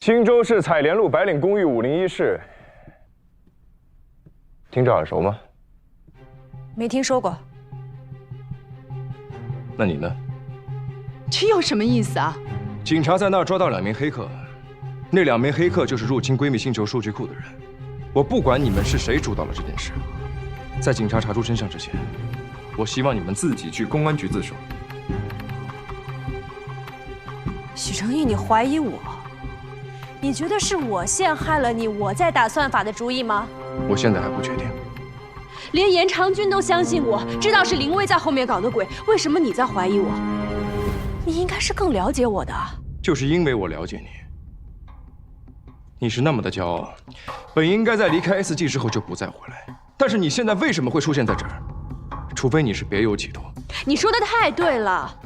青州市采莲路白岭公寓501室，听着耳熟吗？没听说过。那你呢？这有什么意思啊？警察在那儿抓到2名黑客，那2名黑客就是入侵闺蜜星球数据库的人。我不管你们是谁主导了这件事，在警察查出真相之前，我希望你们自己去公安局自首。许成义，你怀疑我？你觉得是我陷害了你，我在打算法的主意吗？我现在还不确定。连严长君都相信我，知道是林薇在后面搞的鬼，为什么你在怀疑我？你应该是更了解我的。就是因为我了解你，你是那么的骄傲，本应该在离开 SG 之后就不再回来，但是你现在为什么会出现在这儿？除非你是别有企图。你说的太对了，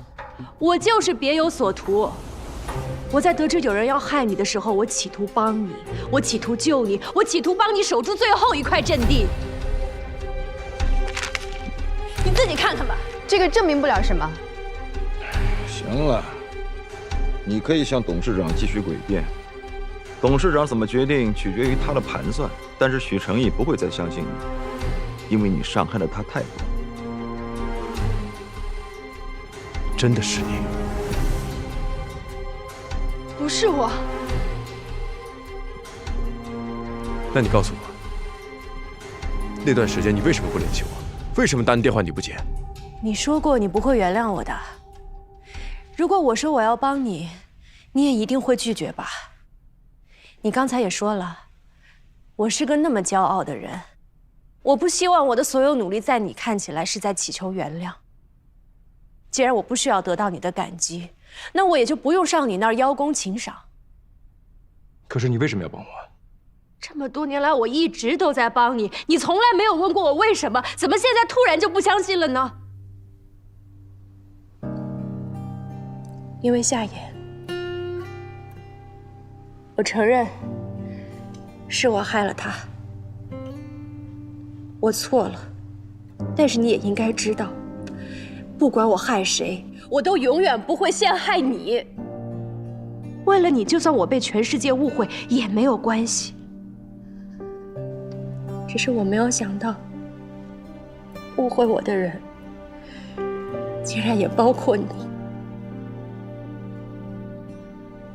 我就是别有所图。我在得知有人要害你的时候，我企图帮你，我企图救你，我企图帮你守住最后一块阵地。你自己看看吧。这个证明不了什么。行了，你可以向董事长继续诡辩。董事长怎么决定取决于他的盘算，但是许成义不会再相信你，因为你伤害了他太多。真的是你？不是我。那你告诉我，那段时间你为什么不联系我？为什么打你电话你不接？你说过你不会原谅我的。如果我说我要帮你，你也一定会拒绝吧？你刚才也说了，我是个那么骄傲的人，我不希望我的所有努力在你看起来是在祈求原谅。既然我不需要得到你的感激，那我也就不用上你那儿邀功请赏。可是你为什么要帮我？这么多年来，我一直都在帮你，你从来没有问过我为什么，怎么现在突然就不相信了呢？因为夏言，我承认是我害了他，我错了，但是你也应该知道，不管我害谁，我都永远不会陷害你。为了你，就算我被全世界误会也没有关系。只是我没有想到，误会我的人，竟然也包括你。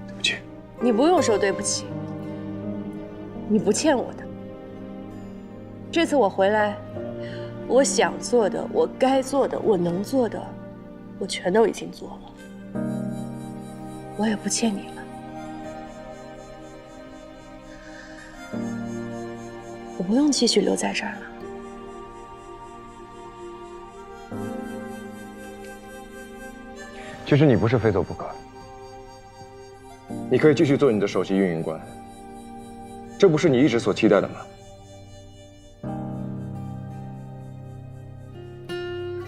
对不起。你不用说对不起，你不欠我的。这次我回来，我想做的，我该做的，我能做的，我全都已经做了，我也不欠你了。我不用继续留在这儿了。其实你不是非走不可，你可以继续做你的首席运营官，这不是你一直所期待的吗？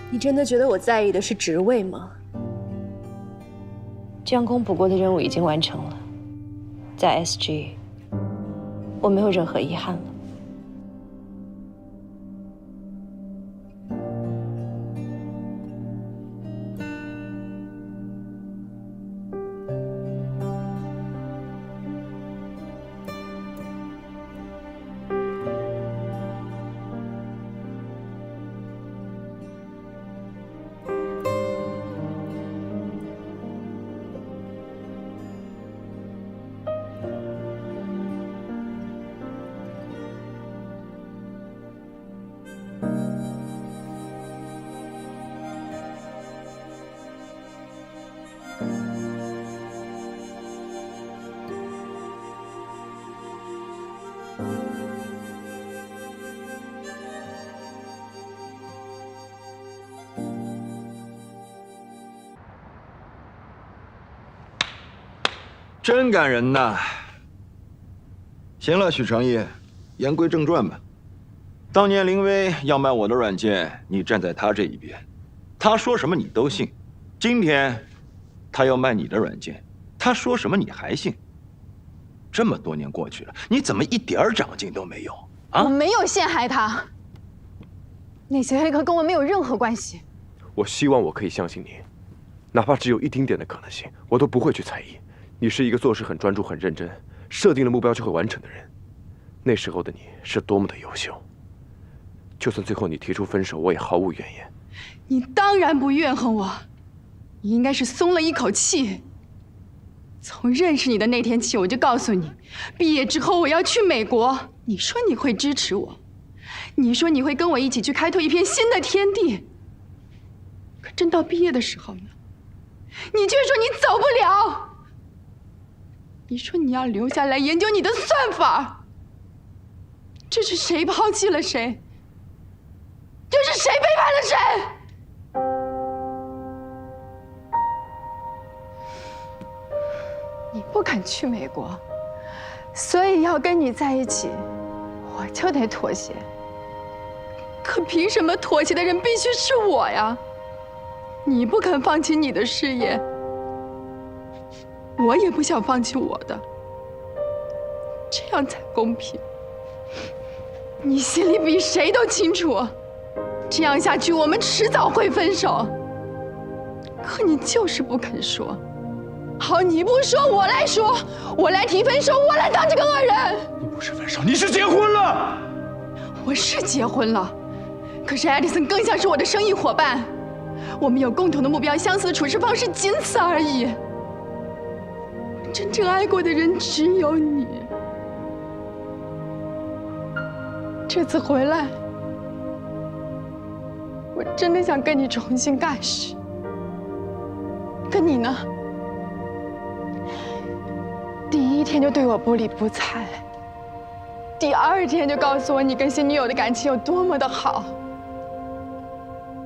你真的觉得我在意的是职位吗？将功补过的任务已经完成了，在 SG， 我没有任何遗憾了。真感人呐！行了，许成义，言归正传吧。当年林薇要卖我的软件，你站在他这一边，他说什么你都信。今天，他要卖你的软件，他说什么你还信。这么多年过去了，你怎么一点长进都没有啊？我没有陷害他，那些黑客跟我没有任何关系。我希望我可以相信你，哪怕只有一丁点的可能性，我都不会去猜疑。你是一个做事很专注、很认真，设定了目标就会完成的人。那时候的你是多么的优秀，就算最后你提出分手，我也毫无怨言。你当然不怨恨我，你应该是松了一口气。从认识你的那天起，我就告诉你，毕业之后我要去美国。你说你会支持我，你说你会跟我一起去开拓一片新的天地。可真到毕业的时候呢，你却说你走不了。你说你要留下来研究你的算法。这是谁抛弃了谁？这是谁背叛了谁？你不肯去美国，所以要跟你在一起，我就得妥协。可凭什么妥协的人必须是我呀？你不肯放弃你的事业，我也不想放弃我的，这样才公平。你心里比谁都清楚，这样下去我们迟早会分手。可你就是不肯说。好，你不说，我来说，我来提分手，我来当这个恶人。你不是分手，你是结婚了。我是结婚了，可是艾迪森更像是我的生意伙伴，我们有共同的目标，相似的处事方式，仅此而已。我真正爱过的人只有你。这次回来，我真的想跟你重新开始。可你呢？第一天就对我不理不睬，第二天就告诉我你跟新女友的感情有多么的好。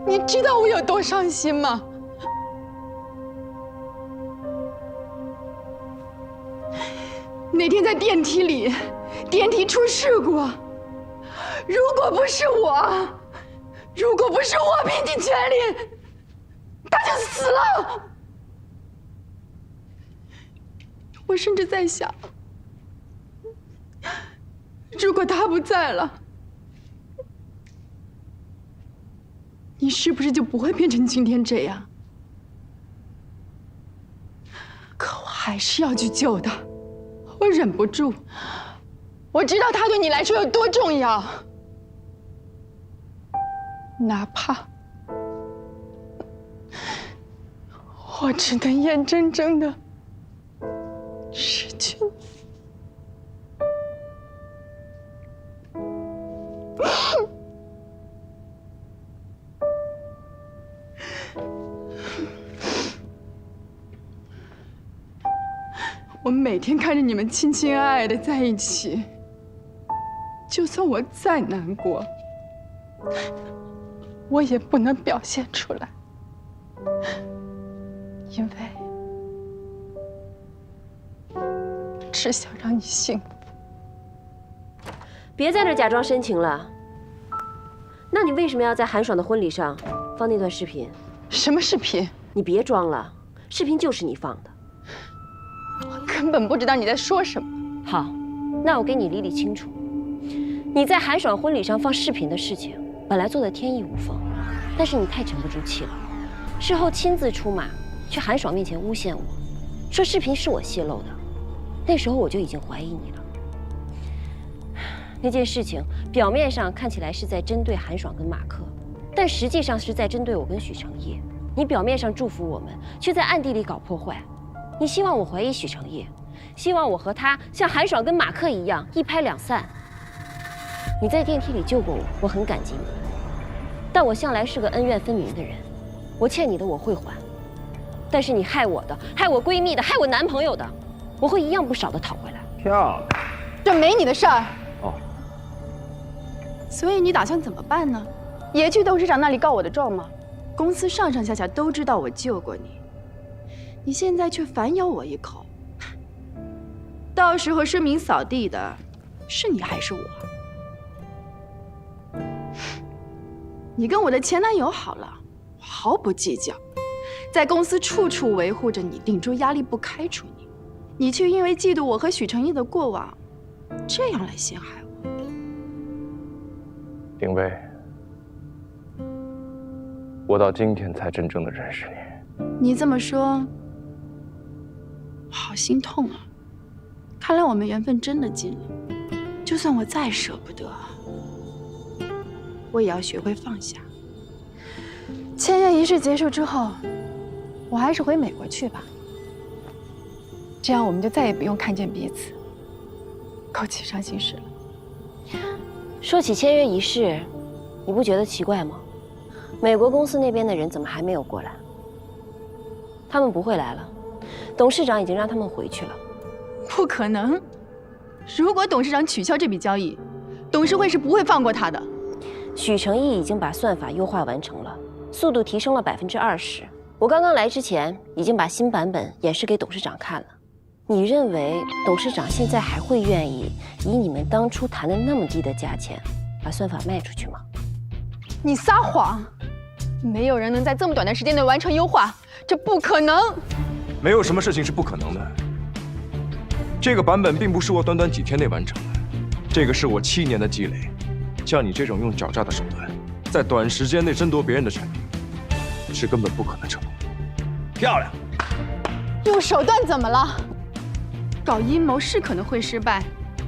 你知道我有多伤心吗？那天在电梯里，电梯出事故，如果不是我拼尽全力，他就死了。我甚至在想，如果他不在了，你是不是就不会变成今天这样？可我还是要去救他，我忍不住。我知道他对你来说有多重要，哪怕我只能眼睁睁的失去你。我每天看着你们亲亲爱爱的在一起，就算我再难过，我也不能表现出来，因为只想让你幸福。别在这假装深情了。那你为什么要在韩爽的婚礼上放那段视频？什么视频？你别装了，视频就是你放的。我根本不知道你在说什么。好，那我给你理理清楚。你在韩爽婚礼上放视频的事情，本来做得天衣无缝，但是你太沉不住气了，事后亲自出马，去韩爽面前诬陷我，说视频是我泄露的。那时候我就已经怀疑你了。那件事情表面上看起来是在针对韩爽跟马克，但实际上是在针对我跟许成业。你表面上祝福我们，却在暗地里搞破坏。你希望我怀疑许成业，希望我和他像韩爽跟马克一样一拍两散。你在电梯里救过我，我很感激你。但我向来是个恩怨分明的人，我欠你的我会还，但是你害我的、害我闺蜜的、害我男朋友的，我会一样不少的讨回来。漂亮。这没你的事儿。哦。所以你打算怎么办呢？也去董事长那里告我的状吗？公司上上下下都知道我救过你，你现在却反咬我一口。到时候声名扫地的是你还是我？你跟我的前男友好了，我毫不计较，在公司处处维护着你，顶住压力不开除你，你却因为嫉妒我和许成义的过往，这样来陷害我。丁薇，我到今天才真正的认识你。你这么说，我好心痛啊！看来我们缘分真的尽了。就算我再舍不得，我也要学会放下。签约仪式结束之后，我还是回美国去吧。这样我们就再也不用看见彼此，勾起伤心事了。说起签约仪式，你不觉得奇怪吗？美国公司那边的人怎么还没有过来？他们不会来了，董事长已经让他们回去了。不可能！如果董事长取消这笔交易，董事会是不会放过他的。许成义已经把算法优化完成了，速度提升了20%。我刚刚来之前已经把新版本演示给董事长看了。你认为董事长现在还会愿意以你们当初谈的那么低的价钱把算法卖出去吗？你撒谎！没有人能在这么短的时间内完成优化，这不可能。没有什么事情是不可能的。这个版本并不是我短短几天内完成的，这个是我7年的积累。像你这种用狡诈的手段，在短时间内争夺别人的产品，是根本不可能成功的。漂亮！用手段怎么了？搞阴谋是可能会失败，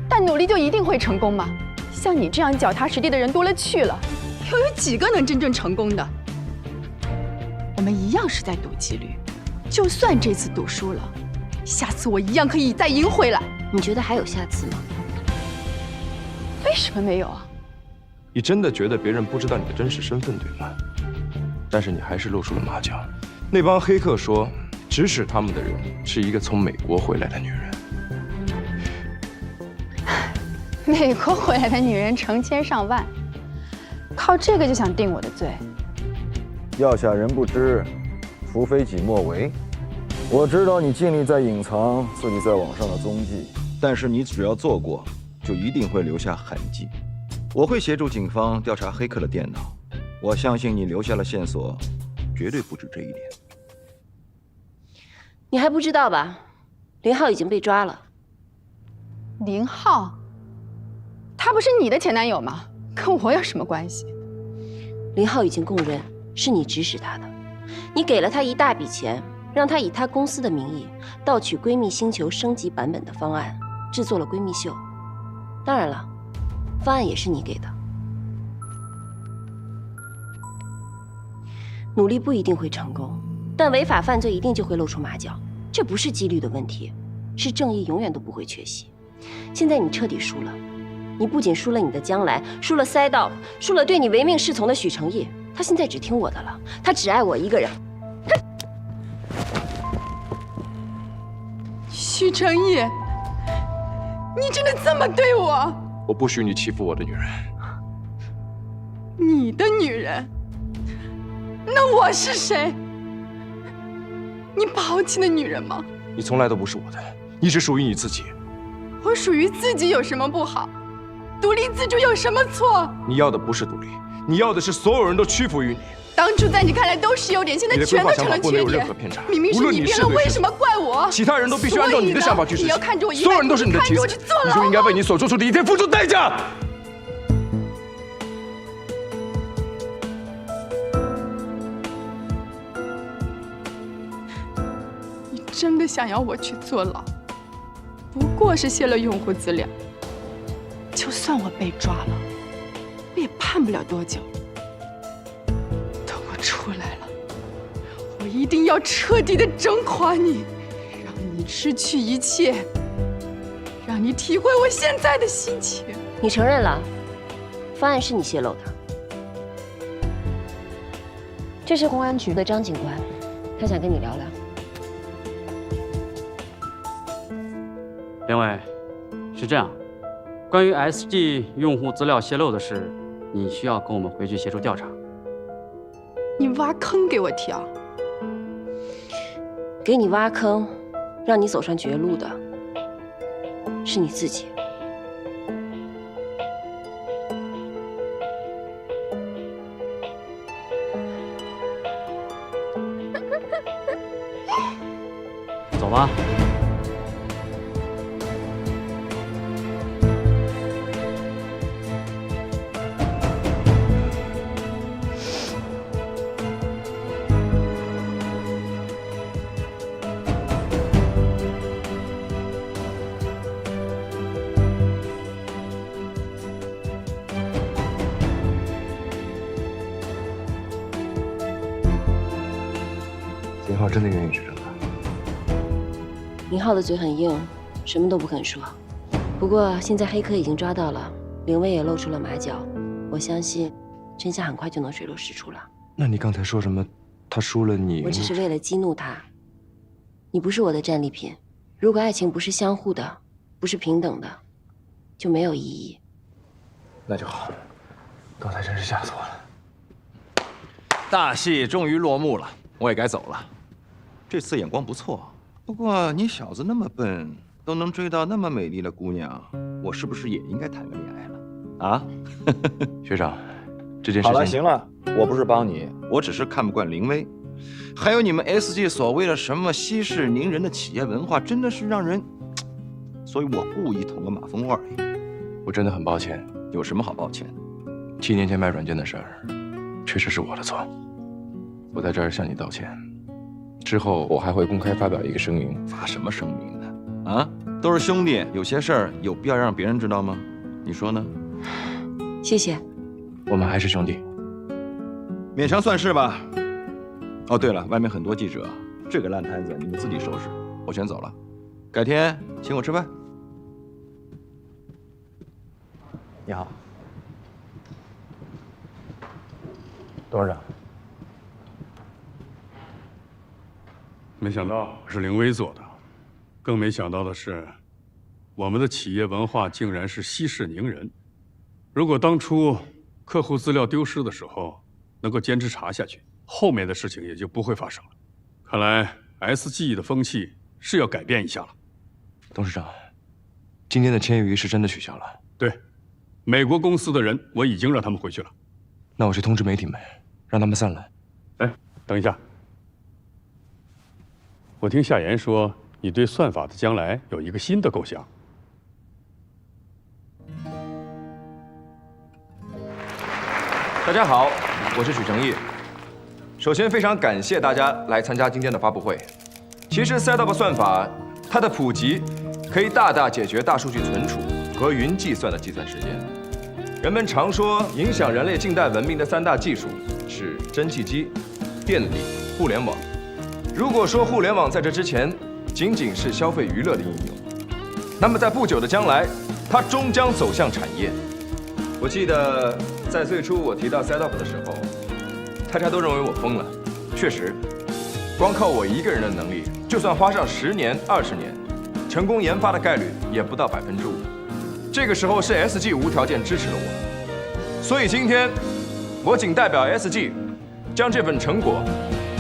但努力就一定会成功吗？像你这样脚踏实地的人多了去了，又有几个能真正成功的？我们一样是在赌几率，就算这次赌输了，下次我一样可以再赢回来。你觉得还有下次吗？为什么没有啊？你真的觉得别人不知道你的真实身份，对吗？但是你还是露出了马脚。那帮黑客说，指使他们的人是一个从美国回来的女人。美国回来的女人成千上万，靠这个就想定我的罪？要下人不知，除非己莫为。我知道你尽力在隐藏自己在网上的踪迹，但是你只要做过，就一定会留下痕迹。我会协助警方调查黑客的电脑，我相信你留下了线索，绝对不止这一点。你还不知道吧？林浩已经被抓了。林浩，他不是你的前男友吗？跟我有什么关系？林浩已经供认是你指使他的，你给了他一大笔钱，让他以他公司的名义盗取闺蜜星球升级版本的方案，制作了闺蜜秀。当然了，方案也是你给的。努力不一定会成功，但违法犯罪一定就会露出马脚，这不是几率的问题，是正义永远都不会缺席。现在你彻底输了，你不仅输了你的将来，输了赛道，输了对你唯命是从的许成义。他现在只听我的了，他只爱我一个人。许成义，你真的这么对我？我不许你欺负我的女人。你的女人？那我是谁？你抛弃的女人吗？你从来都不是我的，你只属于你自己。我属于自己有什么不好？独立自主有什么错？你要的不是独立，你要的是所有人都屈服于你。当初在你看来都是优点，现在全都成了缺点。明明是你变了，为什么怪我？其他人都必须按照你的想法去执行。你要看着我一，所有人都是你的棋子，你就应该为你所做出的一切付出代价。你真的想要我去坐牢？不过是泄露用户资料，就算我被抓了，我也判不了多久。等我出来了，我一定要彻底的整垮你，让你失去一切，让你体会我现在的心情。你承认了，方案是你泄露的。这是公安局的张警官，他想跟你聊聊。两位，是这样，关于 SG 用户资料泄露的事，你需要跟我们回去协助调查。你挖坑给我跳，给你挖坑，让你走上绝路的，是你自己。走吧。浩真的愿意是真的？宁浩的嘴很硬，什么都不肯说。不过现在黑客已经抓到了，凌威也露出了马脚，我相信真相很快就能水落石出了。那你刚才说什么？他输了你？我只是为了激怒他。你不是我的战利品，如果爱情不是相互的，不是平等的，就没有意义。那就好。刚才真是吓死我了。大戏终于落幕了，我也该走了。这次眼光不错，不过你小子那么笨，都能追到那么美丽的姑娘，我是不是也应该谈个恋爱了？啊？学长，这件事情……好了，行了，我不是帮你，我只是看不惯凌威，还有你们 SG 所谓的什么息事宁人的企业文化，真的是让人……所以我故意捅个马蜂窝而已。我真的很抱歉。有什么好抱歉的7年前卖软件的事儿，确实是我的错。我在这儿向你道歉。之后我还会公开发表一个声明。发什么声明呢？啊，都是兄弟，有些事儿有必要让别人知道吗？你说呢？谢谢。我们还是兄弟，勉强算是吧。哦，对了，外面很多记者，这个烂摊子你们自己收拾，我先走了。改天请我吃饭。你好，董事长。没想到是凌威做的，更没想到的是，我们的企业文化竟然是息事宁人。如果当初客户资料丢失的时候能够坚持查下去，后面的事情也就不会发生了。看来 SG 的风气是要改变一下了。董事长，今天的签约是真的取消了？对，美国公司的人我已经让他们回去了。那我去通知媒体们，让他们散了。哎，等一下，我听夏言说你对算法的将来有一个新的构想。大家好，我是许成义。首先非常感谢大家来参加今天的发布会。其实 SetUp 算法它的普及可以大大解决大数据存储和云计算的计算时间。人们常说影响人类近代文明的3大技术是蒸汽机、电力、互联网。如果说互联网在这之前仅仅是消费娱乐的应用，那么在不久的将来，它终将走向产业。我记得在最初我提到 SetUp 的时候，大家都认为我疯了。确实，光靠我一个人的能力，就算花上10年、20年，成功研发的概率也不到5%。这个时候是 SG 无条件支持了我，所以今天我仅代表 SG， 将这份成果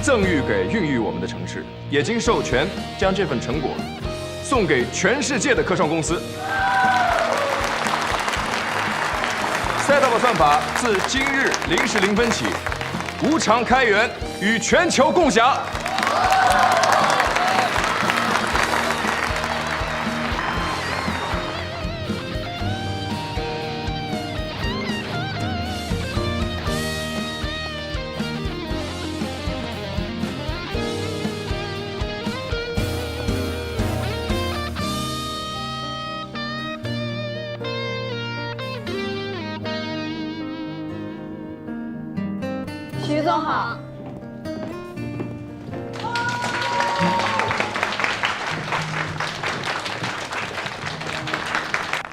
赠予给孕育我们的城市，也经授权将这份成果送给全世界的科创公司。SetUp 算法自今日0时0分起，无偿开源，与全球共享。徐总好。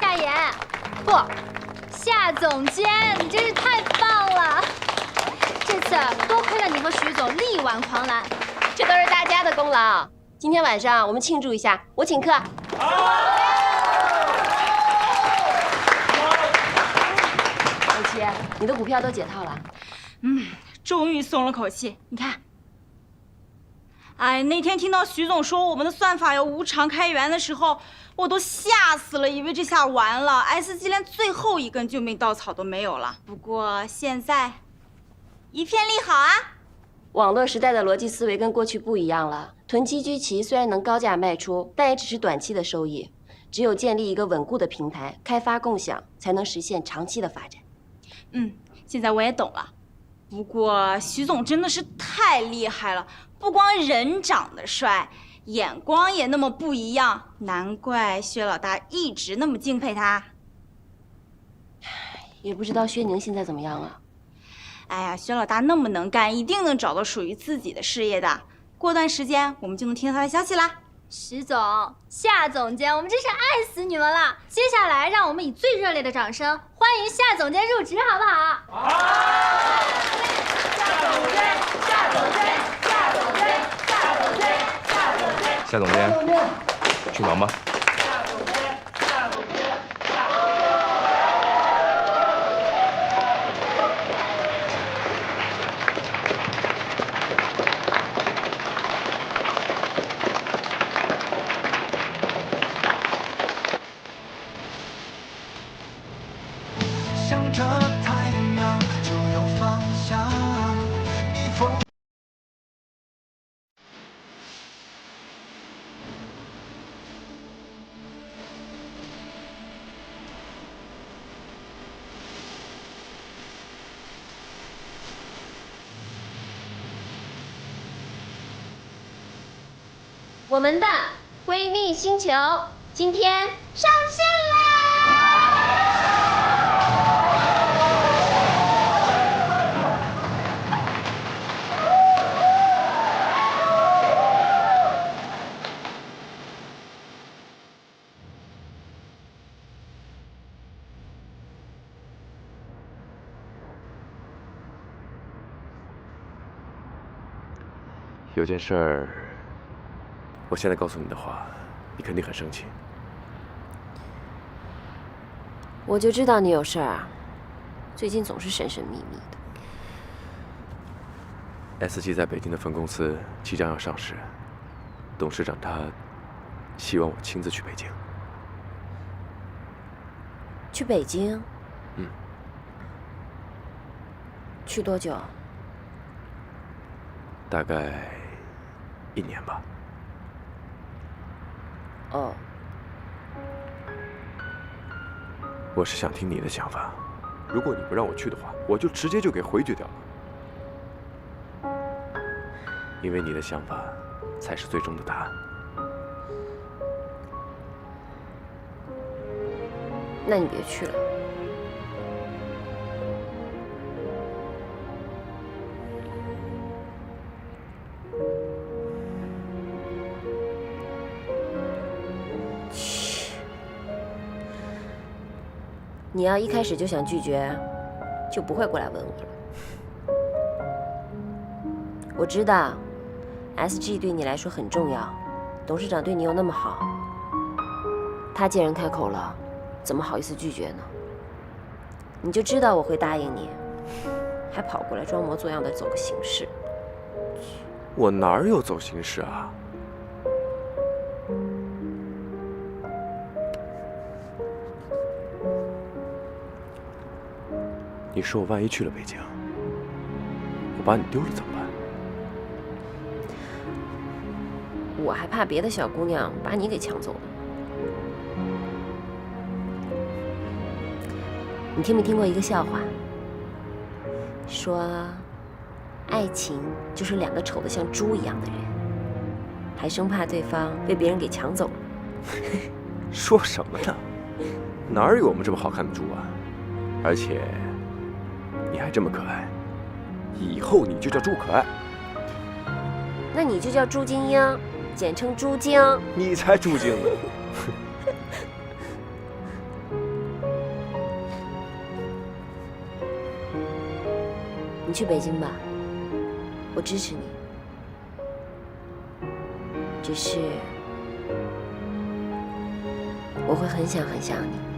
夏言，不，夏总监，你真是太棒了！这次多亏了你和徐总力挽狂澜，这都是大家的功劳。今天晚上我们庆祝一下，我请客。小七，你的股票都解套了。终于松了口气。你看，哎，那天听到徐总说我们的算法要无偿开源的时候，我都吓死了，以为这下完了 ，SG 连最后一根救命稻草都没有了。不过现在一片利好啊！网络时代的逻辑思维跟过去不一样了。囤积居奇虽然能高价卖出，但也只是短期的收益。只有建立一个稳固的平台，开发共享，才能实现长期的发展。现在我也懂了。不过徐总真的是太厉害了，不光人长得帅，眼光也那么不一样，难怪薛老大一直那么敬佩他。也不知道薛宁现在怎么样了。哎呀，薛老大那么能干，一定能找到属于自己的事业的。过段时间我们就能听到他的消息啦。徐总、夏总监，我们真是爱死你们了！接下来，让我们以最热烈的掌声欢迎夏总监入职，好不好？好！夏总监，夏总监，夏总监，夏总监，夏总监，夏总监，去忙吧。夏总监，夏总监，夏总监。向着太阳就有方向，逆风。我们的闺蜜星球今天上线啦！有件事儿，我现在告诉你的话，你肯定很生气。我就知道你有事儿啊，最近总是神神秘秘的。SG 在北京的分公司即将要上市，董事长他希望我亲自去北京。去北京？嗯。去多久？大概1年吧。哦。我是想听你的想法，如果你不让我去的话，我就直接就给回绝掉了。因为你的想法才是最终的答案。那你别去了。你要一开始就想拒绝，就不会过来问我了。我知道 ，SG 对你来说很重要，董事长对你又那么好，他既然开口了，怎么好意思拒绝呢？你就知道我会答应你，还跑过来装模作样的走个形式。我哪有走形式啊？你说我万一去了北京，我把你丢了怎么办？我还怕别的小姑娘把你给抢走了。你听没听过一个笑话？说，爱情就是2个丑得像猪一样的人，还生怕对方被别人给抢走了。说什么呢？哪有我们这么好看的猪啊？而且。你还这么可爱，以后你就叫朱可爱。那你就叫朱晶英，简称朱晶。你才朱晶呢。你去北京吧，我支持你。只是我会很想很想你。